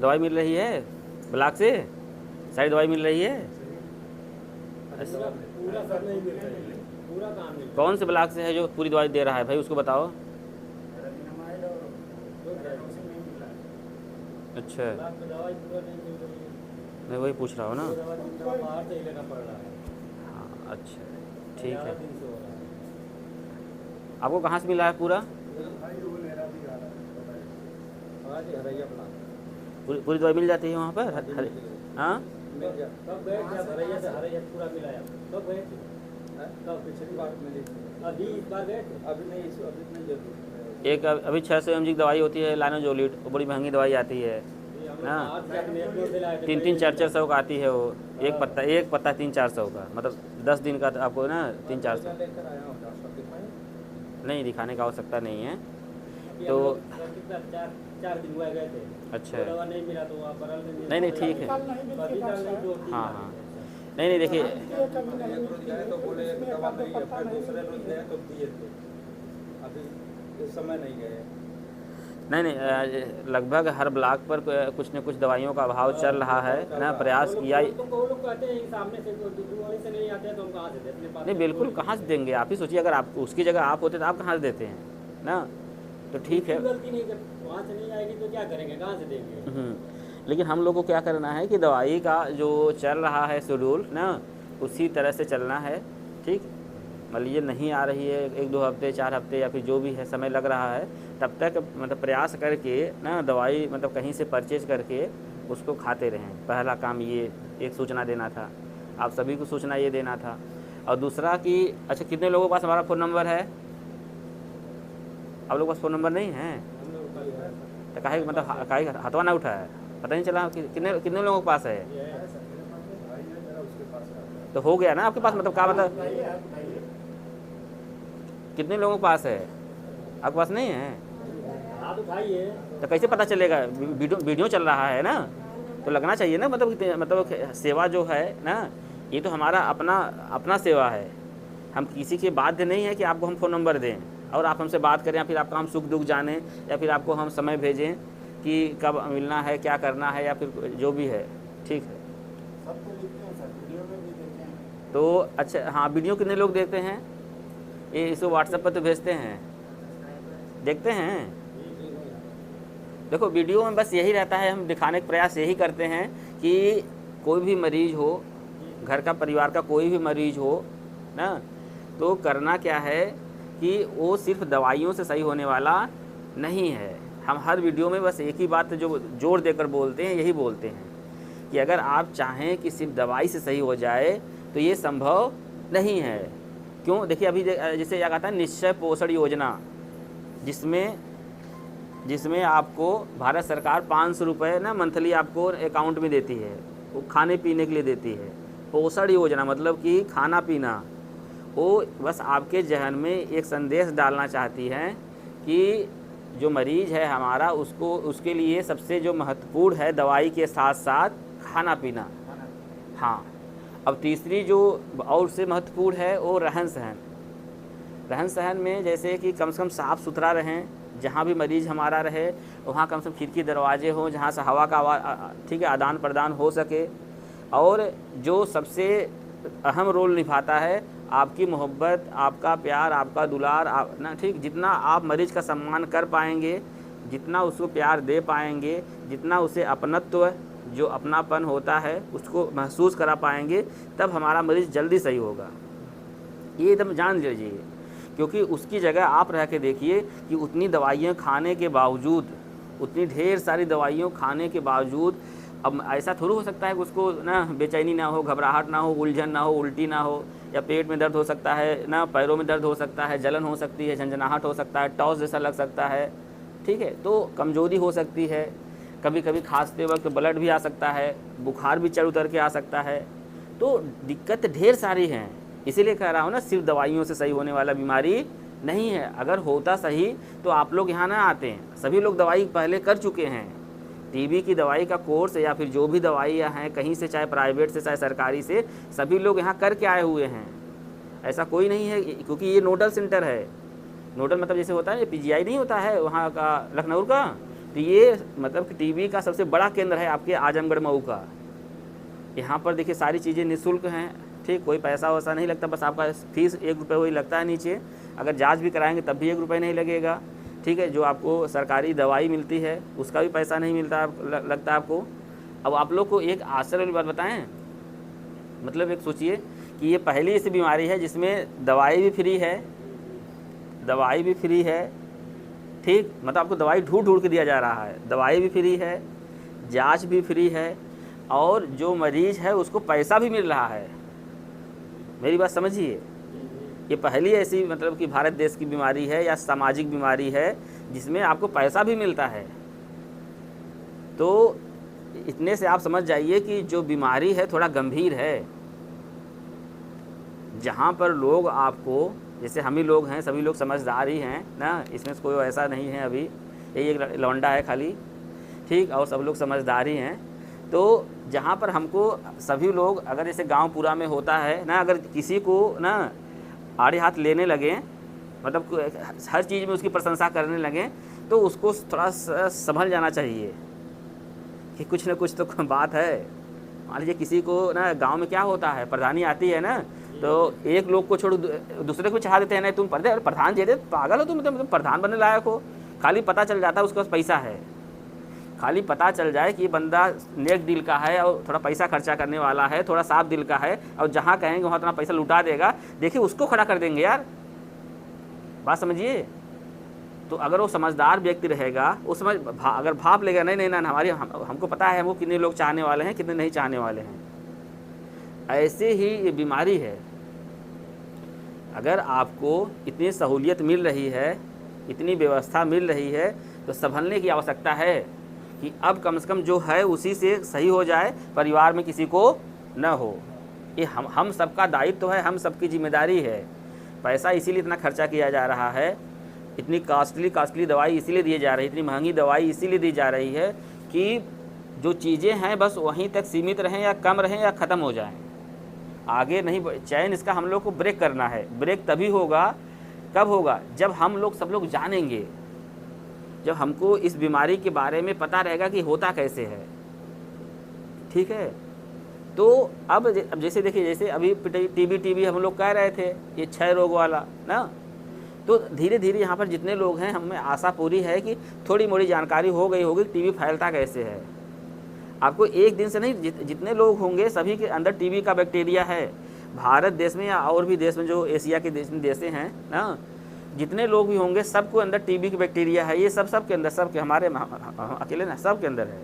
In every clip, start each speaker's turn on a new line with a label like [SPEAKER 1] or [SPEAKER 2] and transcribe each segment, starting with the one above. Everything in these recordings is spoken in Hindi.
[SPEAKER 1] दवाई मिल रही है ब्लॉक से? सारी दवाई मिल रही है?
[SPEAKER 2] पूरा सब नहीं मिल रहा है, पूरा काम मिल
[SPEAKER 1] कौन से ब्लॉक से है जो पूरी दवाई दे रहा है भाई, उसको बताओ। अच्छा,
[SPEAKER 2] रहा है। दवाई पूरा नहीं मिल रही है,
[SPEAKER 1] मैं वही पूछ रहा हूँ ना।
[SPEAKER 2] दवा बाहर से ही लेना पड़ रहा है।
[SPEAKER 1] हाँ अच्छा, ठीक
[SPEAKER 2] 11
[SPEAKER 1] है।
[SPEAKER 2] दिन से हो रहा है।
[SPEAKER 1] आपको कहाँ से मिला है पूरा?
[SPEAKER 2] आज हरैया प्लान
[SPEAKER 1] पूरी दवाई मिल जाती है वहाँ पर? हाँ,
[SPEAKER 2] मिल जा, कब गए थे आप हरैया से? हरैया पूरा मिलाया, कब गए थे? कब? पिछली बार मिली थी। अभी इस बार गए थे? अभी नहीं, अभी नहीं जरूर।
[SPEAKER 1] एक अभी 600 mg की दवाई होती है लाइनोजोलिड, वो बड़ी महंगी दवाई आती है ना, 3-3, 400 का आती है वो। एक पत्ता 300-400 का, मतलब 10 दिन का आपको ना 300-400।
[SPEAKER 2] लेकर आया हूँ डॉक्टर दिखाएं।
[SPEAKER 1] नहीं, दिखाने का आवश्यकता नहीं है।
[SPEAKER 2] अभी
[SPEAKER 1] तो
[SPEAKER 2] हम लोग कितना 4 दिन हुआ गए थे।
[SPEAKER 1] अच्छा,
[SPEAKER 2] तो दवा नहीं मिला तो आप बरल में
[SPEAKER 1] नहीं नहीं ठीक है।
[SPEAKER 2] कभी कल नहीं, 2-3
[SPEAKER 1] हाँ
[SPEAKER 2] बार।
[SPEAKER 1] हाँ, नहीं देखिए,
[SPEAKER 2] एक रोज गए तो बोले दवा नहीं है, फिर दूसरे रोज गए तो दिए थे। अभी इस समय नहीं गए।
[SPEAKER 1] नहीं लगभग हर ब्लॉक पर कुछ न कुछ दवाइयों का अभाव चल रहा है ना। प्रयास किया
[SPEAKER 2] तो वो लोग कहते हैं सामने से दूसरी से नहीं आते हैं तो हम कहाँ से दें अपने पास?
[SPEAKER 1] नहीं, बिल्कुल कहाँ से देंगे? आप ही सोचिए, अगर आप उसकी जगह आप होते तो आप कहाँ से देते हैं ना। तो ठीक है,
[SPEAKER 2] गलती नहीं कर, वहाँ से नहीं आएगी तो क्या करेंगे, कहाँ से देंगे?
[SPEAKER 1] लेकिन हम लोग को क्या करना है कि दवाई का जो चल रहा है शेड्यूल ना, उसी तरह से चलना है। ठीक, मान लीजिए नहीं आ रही है 1-2 हफ्ते, 4 हफ्ते या फिर जो भी है समय लग रहा है, तब तक मतलब प्रयास करके ना दवाई मतलब कहीं से परचेज करके उसको खाते रहें। पहला काम ये एक सूचना देना था, आप सभी को सूचना ये देना था। और दूसरा कि अच्छा, कितने लोगों के पास हमारा फ़ोन नंबर है? आप लोगों के पास फ़ोन नंबर नहीं है
[SPEAKER 2] हम लोग कल है।
[SPEAKER 1] तो काहे मतलब काहे हथवा ना उठाया? पता नहीं चला कि कितने कितने लोगों के पास है?
[SPEAKER 2] ये है।
[SPEAKER 1] तो हो गया ना आपके पास, मतलब क्या मतलब कितने लोगों के पास है? आपके पास नहीं है
[SPEAKER 2] हाथ उठाइए।
[SPEAKER 1] तो कैसे पता चलेगा? वीडियो चल रहा है ना, तो लगना चाहिए ना। मतलब सेवा जो है ना, ये तो हमारा अपना सेवा है। हम किसी के बाध्य नहीं है कि आपको हम फ़ोन नंबर दें और आप हमसे बात करें, या फिर आपका हम सुख दुख जानें, या फिर आपको हम समय भेजें कि कब मिलना है, क्या करना है, या फिर जो भी है। ठीक है,
[SPEAKER 3] सब तो लिखते हैं सर, वीडियो में भी देते हैं।
[SPEAKER 1] तो अच्छा हाँ, वीडियो कितने लोग देखते हैं? ये इसको व्हाट्सएप पर तो भेजते हैं, देखते हैं। देखो वीडियो में बस यही रहता है, हम दिखाने का प्रयास यही करते हैं कि कोई भी मरीज़ हो, घर का परिवार का कोई भी मरीज़ हो ना, तो करना क्या है कि वो सिर्फ दवाइयों से सही होने वाला नहीं है। हम हर वीडियो में बस एक ही बात जो जोर देकर बोलते हैं, यही बोलते हैं कि अगर आप चाहें कि सिर्फ दवाई से सही हो जाए तो ये संभव नहीं है। क्यों? देखिए अभी जैसे क्या कहता है निश्चय पोषण योजना, जिसमें आपको भारत सरकार 500 रुपये ना मंथली आपको अकाउंट में देती है, वो खाने पीने के लिए देती है। पोषण योजना मतलब कि खाना पीना, वो बस आपके जहन में एक संदेश डालना चाहती है कि जो मरीज़ है हमारा, उसके लिए सबसे जो महत्वपूर्ण है दवाई के साथ साथ खाना पीना। हाँ, अब तीसरी जो और से महत्वपूर्ण है वो रहन सहन। रहन सहन में जैसे कि कम से कम साफ़ सुथरा रहें, जहाँ भी मरीज़ हमारा रहे वहाँ कम से कम खिड़की दरवाजे हों जहाँ से हवा का ठीक है आदान प्रदान हो सके। और जो सबसे अहम रोल निभाता है आपकी मोहब्बत, आपका प्यार, आपका दुलार, आप ना ठीक, जितना आप मरीज़ का सम्मान कर पाएंगे, जितना उसको प्यार दे पाएंगे, जितना उसे अपनत्व जो अपनापन होता है उसको महसूस करा पाएंगे, तब हमारा मरीज़ जल्दी सही होगा। ये एकदम जान लीजिए, क्योंकि उसकी जगह आप रह के देखिए कि उतनी दवाइयाँ खाने के बावजूद, उतनी ढेर सारी दवाइयों खाने के बावजूद, अब ऐसा थोड़ा हो सकता है कि उसको ना बेचैनी ना हो, घबराहट ना हो, उलझन ना हो, उल्टी ना हो, या पेट में दर्द हो सकता है ना, पैरों में दर्द हो सकता है, जलन हो सकती है, झंझनाहट हो सकता है, टॉस जैसा लग सकता है। ठीक है, तो कमज़ोरी हो सकती है, कभी कभी खांसते वक्त ब्लड भी आ सकता है, बुखार भी चढ़ उतर के आ सकता है। तो दिक्कत ढेर सारी हैं, इसीलिए कह रहा हूँ ना, सिर्फ दवाइयों से सही होने वाला बीमारी नहीं है। अगर होता सही तो आप लोग यहाँ ना आते हैं। सभी लोग दवाई पहले कर चुके हैं, टीबी की दवाई का कोर्स या फिर जो भी दवाइयाँ हैं कहीं से, चाहे प्राइवेट से चाहे सरकारी से, सभी लोग यहाँ करके आए हुए हैं। ऐसा कोई नहीं है, क्योंकि ये नोडल सेंटर है। नोडल मतलब जैसे होता है पीजीआई नहीं होता है वहाँ का लखनऊ का, तो ये मतलब कि टीबी का सबसे बड़ा केंद्र है आपके आजमगढ़ मऊ का। यहाँ पर देखिए सारी चीज़ें निःशुल्क हैं, ठीक, कोई पैसा वैसा नहीं लगता, बस आपका फीस 1 रुपये वही लगता है नीचे। अगर जांच भी कराएंगे तब भी 1 रुपये नहीं लगेगा, ठीक है। जो आपको सरकारी दवाई मिलती है उसका भी पैसा नहीं मिलता लगता आपको। अब आप लोग को एक आश्चर्य वाली बात बताएं, मतलब एक सोचिए कि ये पहली ऐसी बीमारी है जिसमें दवाई भी फ्री है, दवाई भी फ्री है, ठीक, मतलब आपको दवाई ढूंढ के दिया जा रहा है, दवाई भी फ्री है, जांच भी फ्री है, और जो मरीज है उसको पैसा भी मिल रहा है। मेरी बात समझिए, ये पहली ऐसी मतलब कि भारत देश की बीमारी है या सामाजिक बीमारी है जिसमें आपको पैसा भी मिलता है। तो इतने से आप समझ जाइए कि जो बीमारी है थोड़ा गंभीर है। जहाँ पर लोग आपको, जैसे हम ही लोग हैं, सभी लोग समझदार ही हैं ना, इसमें कोई ऐसा नहीं है, अभी यही एक लौंडा है खाली, ठीक, और सब लोग समझदार ही हैं। तो जहाँ पर हमको सभी लोग, अगर जैसे गांव पूरा में होता है ना, अगर किसी को ना आड़े हाथ लेने लगे, मतलब हर चीज़ में उसकी प्रशंसा करने लगे, तो उसको थोड़ा संभल जाना चाहिए कि कुछ ना कुछ तो बात है। मान लीजिए किसी को ना गांव में क्या होता है, प्रधानी आती है ना, तो एक लोग को छोड़ दूसरे को चाह देते हैं, नहीं तुम प्रधान दे दे, पागल हो तुम प्रधान बनने लायक हो। खाली पता चल जाता है उसके पास पैसा है, खाली पता चल जाए कि बंदा नेक दिल का है और थोड़ा पैसा खर्चा करने वाला है, थोड़ा साफ दिल का है, और जहाँ कहेंगे वहाँ इतना पैसा लुटा देगा, देखिए उसको खड़ा कर देंगे यार, बात समझिए। तो अगर वो समझदार व्यक्ति रहेगा, वो समझ अगर भाप लेगा नहीं नहीं ना हमारी हमको पता है वो कितने लोग चाहने वाले हैं, कितने नहीं चाहने वाले हैं, ऐसे ही ये बीमारी है। अगर आपको इतनी सहूलियत मिल रही है, इतनी व्यवस्था मिल रही है, तो संभलने की आवश्यकता है कि अब कम से कम जो है उसी से सही हो जाए, परिवार में किसी को न हो। ये हम सबका दायित्व है, हम सबकी जिम्मेदारी है। पैसा इसीलिए इतना खर्चा किया जा रहा है, इतनी कॉस्टली दवाई इसीलिए दी जा रही है, इतनी महंगी दवाई इसीलिए दी जा रही है कि जो चीज़ें हैं बस वहीं तक सीमित रहें या कम रहें या ख़त्म हो जाएं, आगे नहीं। चैन इसका हम लोग को ब्रेक करना है। ब्रेक तभी होगा, कब होगा, जब हम लोग सब लोग जानेंगे, जब हमको इस बीमारी के बारे में पता रहेगा कि होता कैसे है, ठीक है। तो अब जैसे देखिए, जैसे अभी टीबी हम लोग कह रहे थे, ये क्षय रोग वाला ना, तो धीरे धीरे यहाँ पर जितने लोग हैं, हमें आशा पूरी है कि थोड़ी मोड़ी जानकारी हो गई होगी टीबी फैलता कैसे है। आपको एक दिन से नहीं, जितने लोग होंगे सभी के अंदर टीबी का बैक्टीरिया है। भारत देश में या और भी देश में, जो एशिया के देश हैं ना, जितने लोग भी होंगे सबको अंदर टीबी की बैक्टीरिया है। ये सब के अंदर, सबके, हमारे अकेले ना, सब के अंदर है।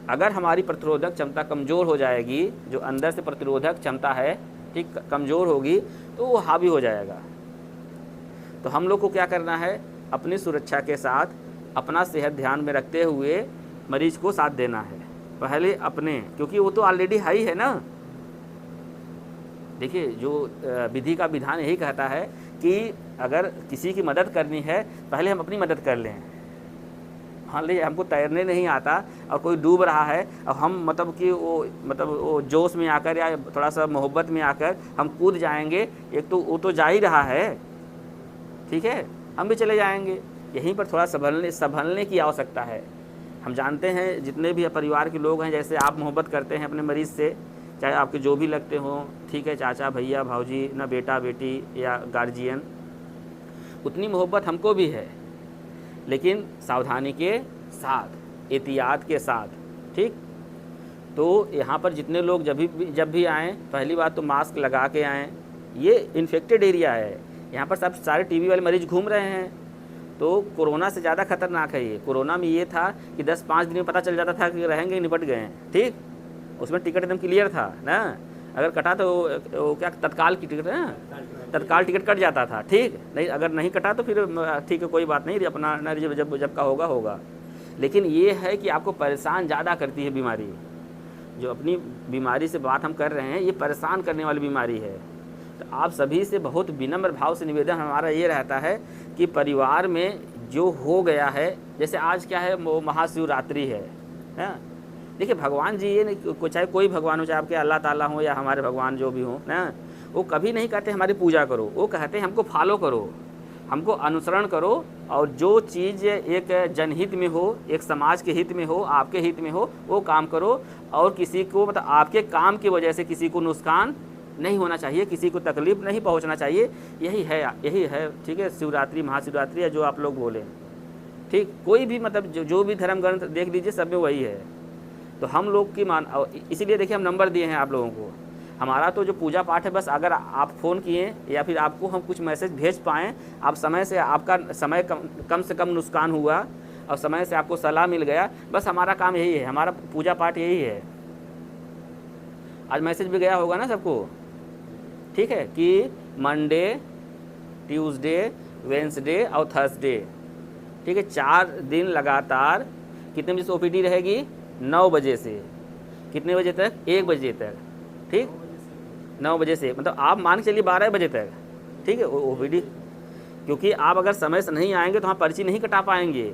[SPEAKER 1] अगर हमारी प्रतिरोधक क्षमता कमज़ोर हो जाएगी, जो अंदर से प्रतिरोधक क्षमता है ठीक कमज़ोर होगी, तो वो हावी हो जाएगा। तो हम लोग को क्या करना है, अपनी सुरक्षा के साथ अपना सेहत ध्यान में रखते हुए मरीज को साथ देना है पहले अपने, क्योंकि वो तो ऑलरेडी हाई है ना। देखिए, जो विधि का विधान यही कहता है कि अगर किसी की मदद करनी है, पहले हम अपनी मदद कर लें। मान लीजिए हमको तैरने नहीं आता और कोई डूब रहा है, और हम मतलब वो जोश में आकर या थोड़ा सा मोहब्बत में आकर हम कूद जाएंगे, एक तो वो तो जा ही रहा है, ठीक है, हम भी चले जाएंगे। यहीं पर थोड़ा संभलने की आवश्यकता है। हम जानते हैं जितने भी परिवार के लोग हैं, जैसे आप मोहब्बत करते हैं अपने मरीज़ से, चाहे आपके जो भी लगते हों, ठीक है, चाचा भैया भाऊजी ना, बेटा बेटी या गार्जियन, उतनी मोहब्बत हमको भी है, लेकिन सावधानी के साथ, एहतियात के साथ, ठीक। तो यहाँ पर जितने लोग जब भी आएँ, पहली बात तो मास्क लगा के आएँ। ये इन्फेक्टेड एरिया है, यहाँ पर सब सारे टीबी वाले मरीज घूम रहे हैं। तो कोरोना से ज़्यादा खतरनाक है ये। कोरोना में ये था कि 10-5 दिन में पता चल जाता था कि रहेंगे, निपट गए, ठीक। उसमें टिकट एकदम क्लियर था ना, अगर कटा तो वो क्या तत्काल की टिकट है ना, तत्काल टिकट कट जाता था, ठीक। नहीं, अगर नहीं कटा तो फिर ठीक है, कोई बात नहीं, अपना जब का होगा। लेकिन ये है कि आपको परेशान ज़्यादा करती है बीमारी। जो अपनी बीमारी से बात हम कर रहे हैं, ये परेशान करने वाली बीमारी है। तो आप सभी से बहुत विनम्र भाव से निवेदन हमारा ये रहता है कि परिवार में जो हो गया है, जैसे आज क्या है, वो महाशिवरात्रि है। देखिए, भगवान जी ये नहीं, चाहे कोई भगवान हो, चाहे आपके अल्लाह ताला हो या हमारे भगवान जो भी हो ना, वो कभी नहीं कहते हमारी पूजा करो, वो कहते हैं हमको फॉलो करो। हमको अनुसरण करो और जो चीज़ एक जनहित में हो, एक समाज के हित में हो, आपके हित में हो, वो काम करो। और किसी को मतलब आपके काम की वजह से किसी को नुकसान नहीं होना चाहिए, किसी को तकलीफ नहीं पहुंचना चाहिए। यही है ठीक है, शिवरात्रि महाशिवरात्रि है जो आप लोग बोले, ठीक। कोई भी मतलब जो भी धर्म ग्रंथ देख लीजिए, सब में वही है। तो हम लोग की इसीलिए देखिए हम नंबर दिए हैं आप लोगों को। हमारा तो जो पूजा पाठ है, बस अगर आप फ़ोन किए या फिर आपको हम कुछ मैसेज भेज पाएँ, आप समय से, आपका समय कम से कम नुकसान हुआ और समय से आपको सलाह मिल गया, बस हमारा काम यही है, हमारा पूजा पाठ यही है। आज मैसेज भी गया होगा ना सबको, ठीक है, कि मंडे, ट्यूसडे, वेंसडे और थर्सडे, ठीक है, 4 दिन लगातार कितने बजे से ओपीडी रहेगी? 9 बजे से कितने बजे तक? 1 बजे तक, ठीक, 9 बजे से, मतलब आप मान के चलिए 12 बजे तक, ठीक है, ओपीडी। क्योंकि आप अगर समय से नहीं आएंगे तो हम पर्ची नहीं कटा पाएंगे।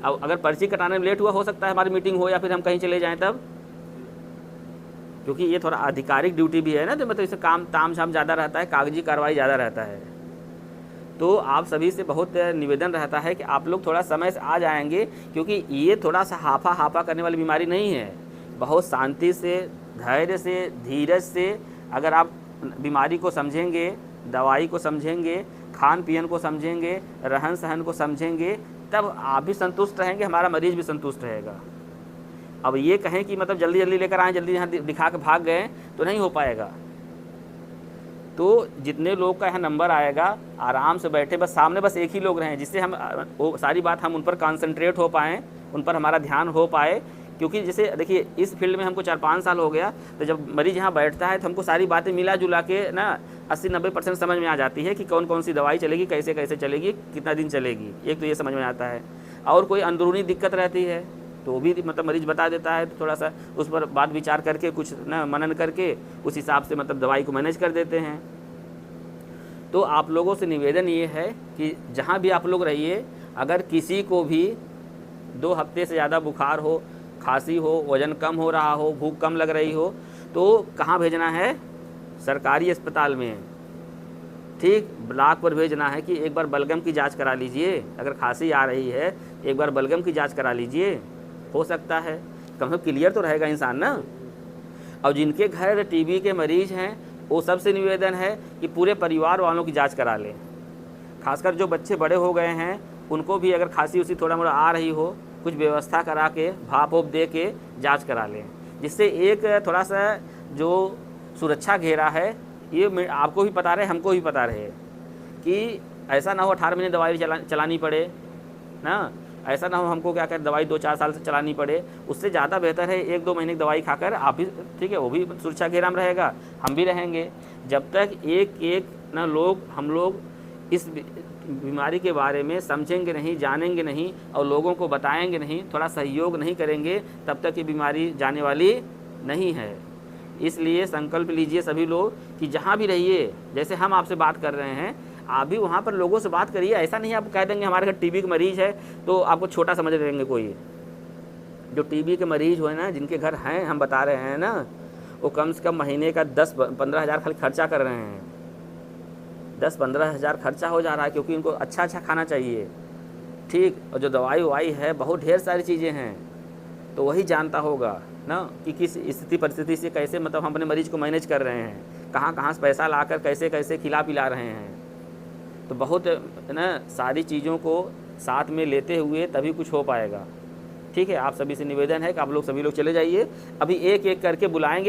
[SPEAKER 1] अब अगर पर्ची कटाने में लेट हुआ, हो सकता है हमारी मीटिंग हो या फिर हम कहीं चले जाएं तब, क्योंकि ये थोड़ा आधिकारिक ड्यूटी भी है ना, तो मतलब इसे काम ताम झाम ज़्यादा रहता है, कागजी कार्रवाई ज़्यादा रहता है। तो आप सभी से बहुत निवेदन रहता है कि आप लोग थोड़ा समय से आ जाएंगे, क्योंकि ये थोड़ा सा हाफा करने वाली बीमारी नहीं है। बहुत शांति से, धैर्य से, धीरज से अगर आप बीमारी को समझेंगे, दवाई को समझेंगे, खान पीन को समझेंगे, रहन सहन को समझेंगे, तब आप भी संतुष्ट रहेंगे, हमारा मरीज भी संतुष्ट रहेगा। अब ये कहें कि मतलब जल्दी जल्दी लेकर आएँ, जल्दी यहाँ दिखा के भाग गए, तो नहीं हो पाएगा। तो जितने लोग का यहाँ नंबर आएगा, आराम से बैठे, बस सामने बस एक ही लोग रहें, जिससे हम वो सारी बात हम उन पर कॉन्सेंट्रेट हो पाएँ, उन पर हमारा ध्यान हो पाए। क्योंकि जैसे देखिए इस फील्ड में हमको 4-5 साल हो गया, तो जब मरीज यहाँ बैठता है तो हमको सारी बातें मिला जुला के ना 80-90% समझ में आ जाती है कि कौन कौन सी दवाई चलेगी, कैसे कैसे चलेगी, कितना दिन चलेगी, एक तो ये समझ में आता है। और कोई अंदरूनी दिक्कत रहती है तो वो भी मतलब मरीज बता देता है, तो थोड़ा सा उस पर बात विचार करके, कुछ ना मनन करके उस हिसाब से मतलब दवाई को मैनेज कर देते हैं। तो आप लोगों से निवेदन ये है कि जहाँ भी आप लोग रहिए, अगर किसी को भी 2 हफ्ते से ज़्यादा बुखार हो, खांसी हो, वज़न कम हो रहा हो, भूख कम लग रही हो, तो कहाँ भेजना है? सरकारी अस्पताल में, ठीक, ब्लॉक पर भेजना है कि एक बार बलगम की जांच करा लीजिए। अगर खांसी आ रही है, एक बार बलगम की जांच करा लीजिए, हो सकता है कम से कम क्लियर तो रहेगा इंसान ना। और जिनके घर टीबी के मरीज हैं, वो सबसे निवेदन है कि पूरे परिवार वालों की जांच करा लें। खासकर जो बच्चे बड़े हो गए हैं, उनको भी अगर खांसी उसी थोड़ा मोड़ा आ रही हो, कुछ व्यवस्था करा के, भाप वोप दे के जाँच करा लें, जिससे एक थोड़ा सा जो सुरक्षा घेरा है, ये आपको भी पता रहे, हमको भी पता रहे, कि ऐसा ना हो 18 महीने दवाई चलानी पड़े ना, ऐसा ना हो हमको क्या कहते दवाई 2-4 साल से चलानी पड़े। उससे ज़्यादा बेहतर है 1-2 महीने की दवाई खाकर आप भी, ठीक है, वो भी सुरक्षा घेरा में रहेगा, हम भी रहेंगे। जब तक एक ना हम लोग इस बीमारी के बारे में समझेंगे नहीं, जानेंगे नहीं और लोगों को बताएंगे नहीं, थोड़ा सहयोग नहीं करेंगे, तब तक ये बीमारी जाने वाली नहीं है। इसलिए संकल्प लीजिए सभी लोग कि जहाँ भी रहिए, जैसे हम आपसे बात कर रहे हैं, आप भी वहाँ पर लोगों से बात करिए। ऐसा नहीं आप कह देंगे हमारे घर टीबी के मरीज है तो आपको छोटा समझ लेंगे। कोई जो टीबी के मरीज हुए ना, जिनके घर हैं, हम बता रहे हैं ना, वो कम से कम महीने का 10-15 हज़ार खाली खर्चा कर रहे हैं। 10-15 हज़ार खर्चा हो जा रहा है, क्योंकि उनको अच्छा खाना चाहिए, ठीक। और जो दवाई ववाई है, बहुत ढेर सारी चीज़ें हैं, तो वही जानता होगा ना कि किस स्थिति परिस्थिति से कैसे मतलब हम अपने मरीज को मैनेज कर रहे हैं, कहाँ से पैसा लाकर कैसे कैसे खिला पिला रहे हैं। तो बहुत ना सारी चीज़ों को साथ में लेते हुए तभी कुछ हो पाएगा, ठीक है। आप सभी से निवेदन है कि आप लोग सभी लोग चले जाइए, अभी एक एक करके बुलाएंगे।